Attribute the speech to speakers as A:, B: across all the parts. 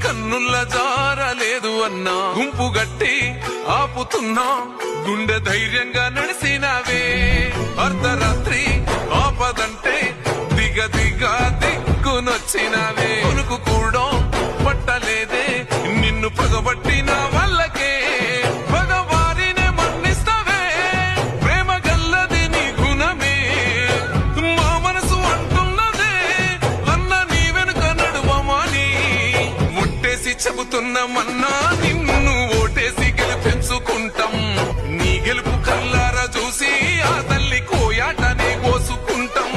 A: కన్నుల్ల జారలేదు అన్నా గుంపు గట్టి ఆపుతున్నా గుండె ధైర్యంగా నడిసినావే అర్ధరాత్రి ఆపదంటే దిక్కునొచ్చినావే కొనుకు కూడా పట్టలేదే నిన్ను పగబట్టిన వాళ్ళకే పగవారినే మన్నిస్తావే ప్రేమ గల్లది నీ గుణమే మా మనసు అంటున్నదే అన్న నీ వెనుక నడువమని ఒట్టేసి చెబుతున్నామన్నా నిన్ను ఓటేసి గెలిపించుకుంటాం నీ గెలుపు కల్లారా చూసి ఆ తల్లి కోయాటనే కోసుకుంటాం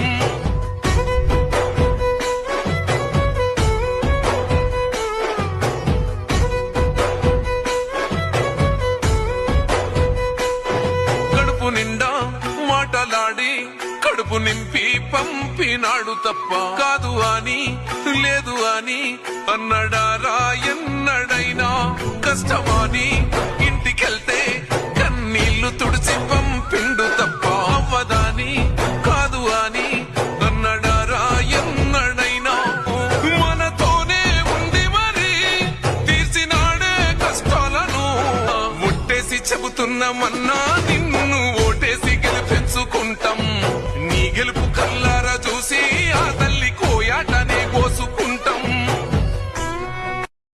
A: నిండా మాటలాడి కడుపు నింపి పంపినాడు తప్ప కాదు అని లేదు అని అన్నడారా ఎన్నడైనా కష్టమాని ఇంటికెళ్తే కన్నీళ్లు తుడిచి పంపిండు తప్ప అవ్వదాని కాదు అని అన్నడారా ఎన్నడైనా మనతోనే ఉండి మరి తీర్చినాడే కష్టాలను ఒట్టేసి చెబుతున్నామన్నా నిన్ను ఓటేసి గెలిపించుకుంటాం